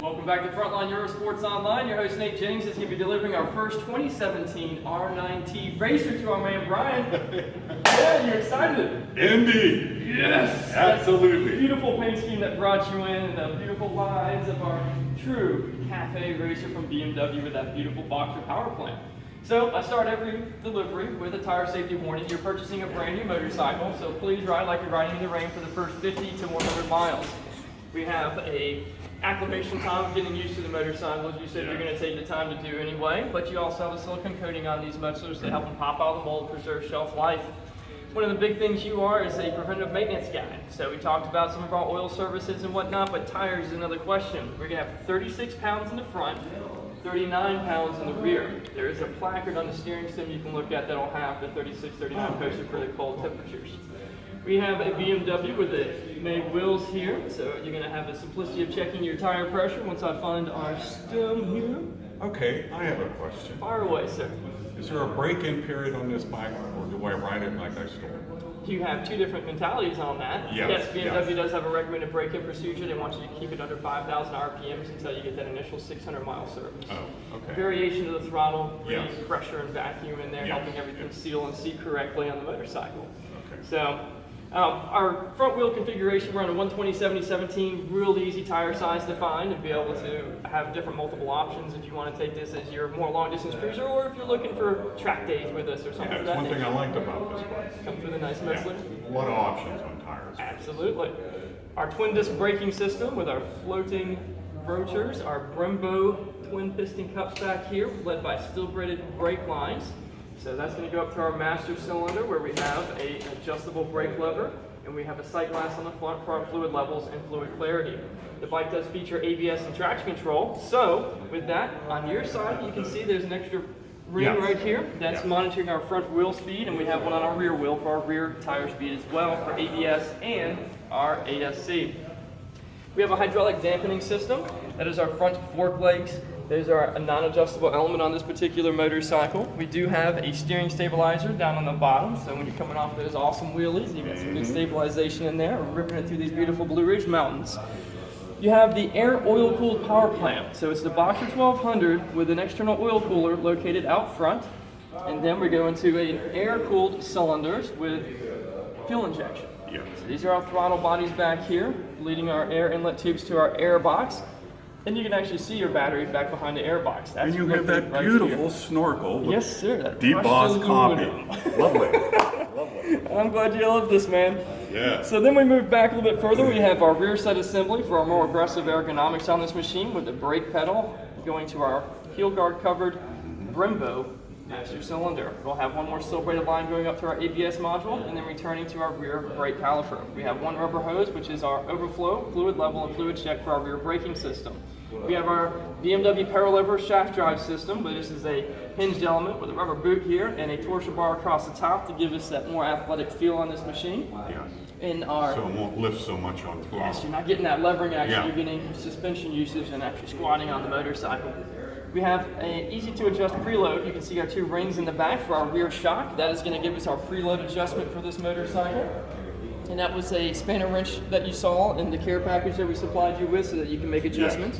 Welcome back to Frontline Eurosports Online. Your host Nate Jennings is going to be delivering our first 2017 RnineT racer to our man Brian. Yeah, you're excited? Indeed. Yes. Absolutely. Beautiful paint scheme that brought you in, and the beautiful lines of our true cafe racer from BMW with that beautiful boxer power plant. So I start every delivery with a tire safety warning. You're purchasing a brand new motorcycle, so please ride like you're riding in the rain for the first 50 to 100 miles. We have a acclimation time of getting used to the motorcycle, as you said you're going to take the time to do anyway, but you also have a silicone coating on these mufflers to help them pop out of the mold, preserve shelf life. One of the big things you are is a preventive maintenance guy. So we talked about some of our oil services and whatnot, but tires is another question. We're going to have 36 pounds in the front, 39 pounds in the rear. There is a placard on the steering stem you can look at that'll have the 36, 39 posted for the cold temperatures. We have a BMW with the made wheels here, so you're going to have the simplicity of checking your tire pressure once I find our stem here. Okay, I have a question. Fire away, sir. Is there a break-in period on this bike, or do I ride it like I stole? You have two different mentalities on that. Yes, BMW does have a recommended break-in procedure. They want you to keep it under 5,000 RPMs until you get that initial 600-mile service. Oh, okay. Variation of the throttle, Yes. pressure and vacuum in there, Yes. helping everything seal and seat correctly on the motorcycle. Okay. So, our front wheel configuration, we're on a 120/70/17, real easy tire size to find and be able to have different multiple options if you want to take this as your more long distance cruiser, or if you're looking for track days with us or something. Yeah, of it's that one thing nature. I liked about this bike. Comes with a nice Yeah, muffler. a lot of options on tires. Absolutely. Our twin disc braking system with our floating rotors, our Brembo twin piston cups back here, led by steel braided brake lines. So that's going to go up to our master cylinder where we have an adjustable brake lever, and we have a sight glass on the front for our fluid levels and fluid clarity. The bike does feature ABS and traction control. So with that, on your side, you can see there's an extra ring Yes. right here that's Yes. monitoring our front wheel speed, and we have one on our rear wheel for our rear tire speed as well for ABS and our ASC. We have a hydraulic dampening system. That is our front fork legs. Those are a non-adjustable element on this particular motorcycle. We do have a steering stabilizer down on the bottom, so when you're coming off those awesome wheelies, you got some good stabilization in there, ripping it through these beautiful Blue Ridge Mountains. You have the air oil-cooled power plant. So it's the Boxer 1200 with an external oil cooler located out front. And then we go into an air-cooled cylinders with fuel injection. Yeah. So these are our throttle bodies back here, leading our air inlet tubes to our air box. And you can actually see your battery back behind the air box. That's And you have that right beautiful here. snorkel with Yes, sir. That deep brushed boss copy. aluminum. Lovely. Lovely. I'm glad you love this, man. Yeah. So then we move back a little bit further. We have our rear set assembly for our more aggressive ergonomics on this machine with the brake pedal going to our heel guard covered Brembo master cylinder. We'll have one more steel braided line going up to our ABS module and then returning to our rear brake caliper. We have one rubber hose, which is our overflow, fluid level, and fluid check for our rear braking system. We have our BMW paralever shaft drive system, but this is a hinged element with a rubber boot here and a torsion bar across the top to give us that more athletic feel on this machine. Yes. In our So it won't lift so much on throttle. Yes, you're not getting that levering action, Yeah. you're getting suspension usage and actually squatting on the motorcycle. We have an easy to adjust preload. You can see our two rings in the back for our rear shock. That is going to give us our preload adjustment for this motorcycle. And that was a spanner wrench that you saw in the care package that we supplied you with so that you can make adjustments.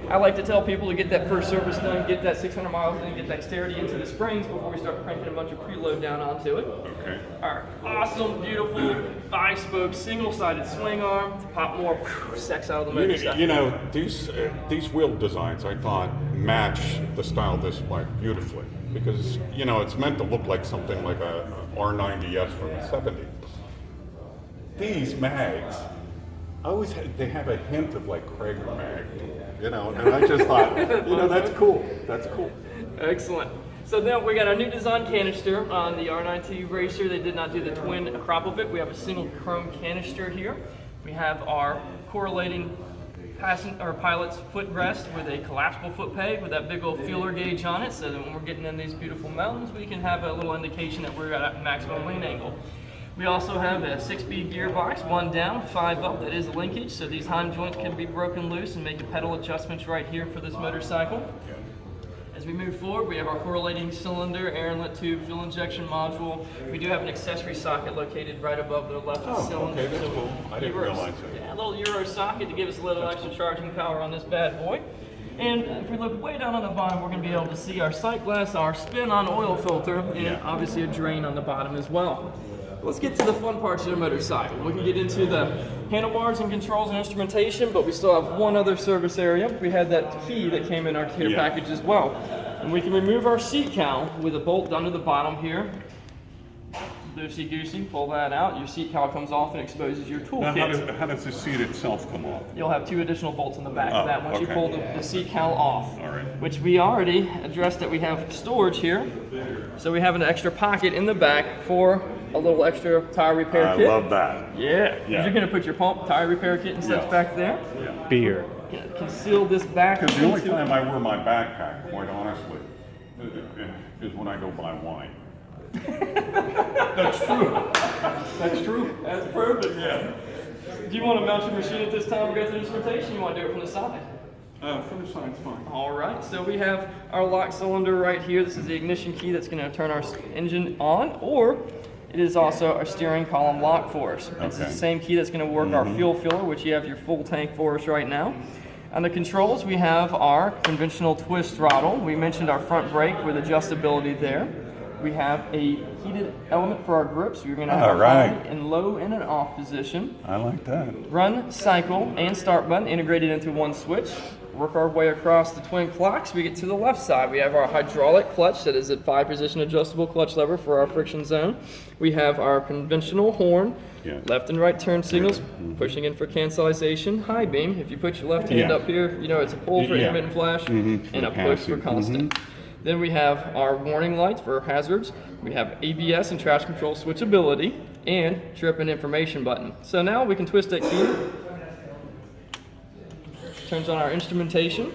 I like to tell people to get that first service done, get that 600 miles in, get dexterity into the springs before we start cranking a bunch of preload down onto it. Okay. Our awesome, beautiful 5-spoke single-sided swing arm to pop more sex out of the motorcycle. You know, these wheel designs, I thought, match the style of this bike beautifully. Because, you know, it's meant to look like something like a R90S from the 70s. These mags, they have a hint of like Krager mag, you know, and I just thought, you know, that's cool. That's cool. Excellent. So then we got our new design canister on the RnineT Racer. They did not do the twin Akropovic. We have a single chrome canister here. We have our correlating pilot's footrest with a collapsible foot peg with that big old feeler gauge on it, so that when we're getting in these beautiful mountains, we can have a little indication that we're at maximum lean angle. We also have a 6-speed gearbox, 1 down, 5 up. That is linkage, so these heim joints can be broken loose and make pedal adjustments right here for this motorcycle. As we move forward, we have our correlating cylinder, air inlet tube, fuel injection module. We do have an accessory socket located right above the left cylinder. Okay, that's cool. I didn't realize that. Yeah, a little Euro socket to give us a little extra charging power on this bad boy. And if we look way down on the bottom, we're going to be able to see our sight glass, our spin-on oil filter, and obviously a drain on the bottom as well. Let's get to the fun parts of the motorcycle. We can get into the handlebars and controls and instrumentation, but we still have one other service area. We had that key that came in our care package as well. And we can remove our seat cowl with a bolt under the bottom here. Loosey-goosey, pull that out. Your seat cowl comes off and exposes your toolkit. How does the seat itself come off? You'll have 2 additional bolts in the back of that once you pull the seat cowl off. All right. Which we already addressed that we have storage here. So we have an extra pocket in the back for a little extra tire repair kit. I love that. Yeah. You're going to put your pump, tire repair kit and such back there. Yeah. Beer. Conceal this back. Because the only time I wear my backpack, quite honestly, is when I go buy wine. That's true. That's true. That's perfect. Yeah. Do you want to mount your machine at this time and go through the instrumentation? You want to do it from the side? From the side's fine. All right. So we have our lock cylinder right here. This is the ignition key that's going to turn our engine on, or it is also a steering column lock for us. It's the same key that's going to work our fuel filler, which you have your full tank for us right now. On the controls, we have our conventional twist throttle. We mentioned our front brake with adjustability there. We have a heated element for our grips. You're going to have a high and low in and off position. I like that. Run, cycle, and start button integrated into one switch. Work our way across the twin clocks. We get to the left side. We have our hydraulic clutch that is a 5-position adjustable clutch lever for our friction zone. We have our conventional horn, left and right turn signals, pushing in for cancellation, high beam. If you put your left hand up here, you know it's a pull for intermittent flash and a push for constant. Then we have our warning lights for hazards. We have ABS and traction control switchability and trip and information button. So now we can twist that key. Turns on our instrumentation.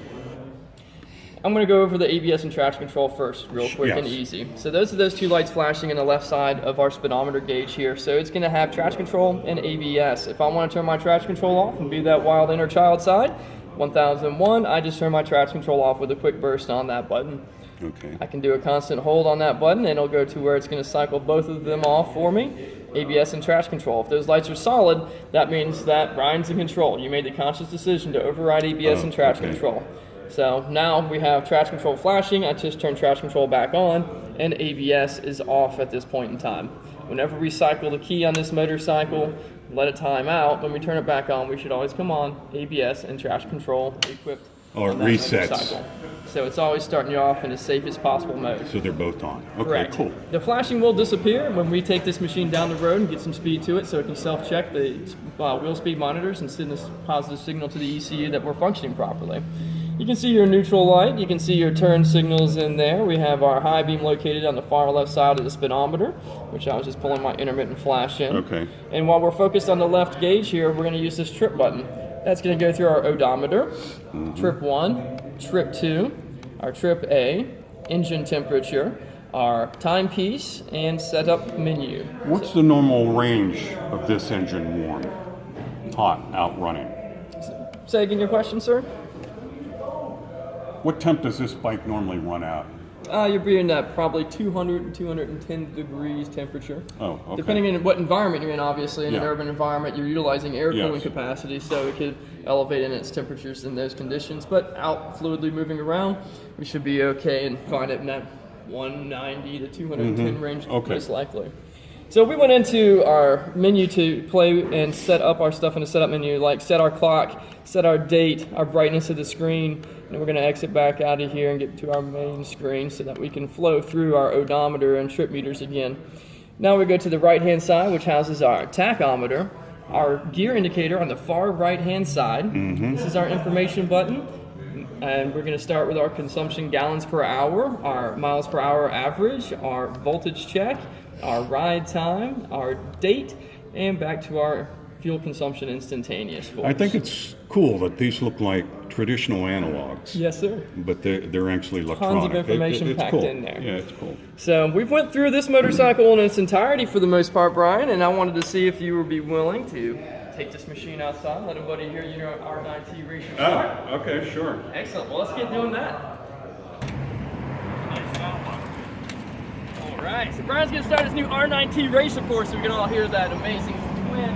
I'm going to go over the ABS and traction control first, real quick and easy. So those are those 2 lights flashing in the left side of our speedometer gauge here. So it's going to have traction control and ABS. If I want to turn my traction control off and be that wild inner child side, 1001, I just turn my traction control off with a quick burst on that button. Okay. I can do a constant hold on that button and it'll go to where it's going to cycle both of them off for me, ABS and traction control. If those lights are solid, that means that Ryan's in control. You made the conscious decision to override ABS and traction control. So now we have traction control flashing. I just turn traction control back on and ABS is off at this point in time. Whenever we cycle the key on this motorcycle, let it time out, when we turn it back on, we should always come on ABS and traction control equipped. Or it resets. So it's always starting you off in the safest possible mode. So they're both on. Okay, Correct. cool. The flashing will disappear when we take this machine down the road and get some speed to it, so it can self-check the wheel speed monitors and send this positive signal to the ECU that we're functioning properly. You can see your neutral light. You can see your turn signals in there. We have our high beam located on the far left side of the speedometer, which I was just pulling my intermittent flash in. Okay. And while we're focused on the left gauge here, we're going to use this trip button. That's going to go through our odometer, trip 1, trip 2, our trip A, engine temperature, our timepiece, and setup menu. What's the normal range of this engine warm? Hot, out running. Say again your question, sir? What temp does this bike normally run out? You're being at probably 200 and 210 degrees temperature. Oh, okay. Depending on what environment you're in, obviously. In an Yeah. urban environment, you're utilizing air cooling Yes. capacity, so it could elevate in its temperatures in those conditions. But out fluidly moving around, we should be okay and find it in that 190 to 210 range, Okay. most likely. So we went into our menu to play and set up our stuff in the setup menu, like set our clock, set our date, our brightness of the screen, and we're going to exit back out of here and get to our main screen so that we can flow through our odometer and trip meters again. Now we go to the right-hand side, which houses our tachometer, our gear indicator on the far right-hand side. This is our information button, and we're going to start with our consumption gallons per hour, our miles per hour average, our voltage check, our ride time, our date, and back to our fuel consumption instantaneous. I think it's cool that these look like traditional analogs. Yes, sir. But they're actually electronic. Tons of information it's packed cool. in there. Yeah, it's cool. So we've went through this motorcycle in its entirety for the most part, Brian, and I wanted to see if you would be willing to take this machine outside, let everybody hear RnineT racing. Oh, okay, sure. Excellent. Well, let's get doing that. Alright, so Brian's gonna start his new RnineT racer for us so we can all hear that amazing twin,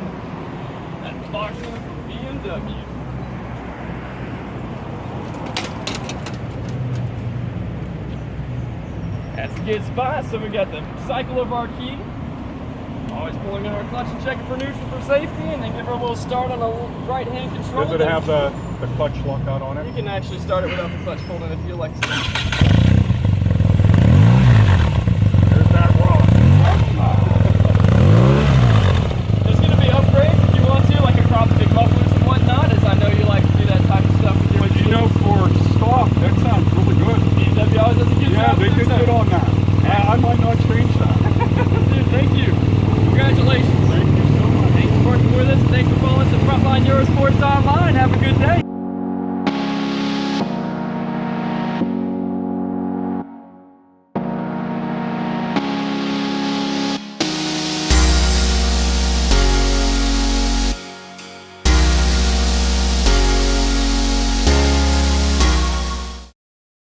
that boxer from BMW. That's a good spot, so we got the cycle of our key. Always pulling in our clutch and checking for neutral for safety, and then give her a little start on the right-hand control. Does it have the clutch lockout on You it? can actually start it without the clutch pulled in if you like to.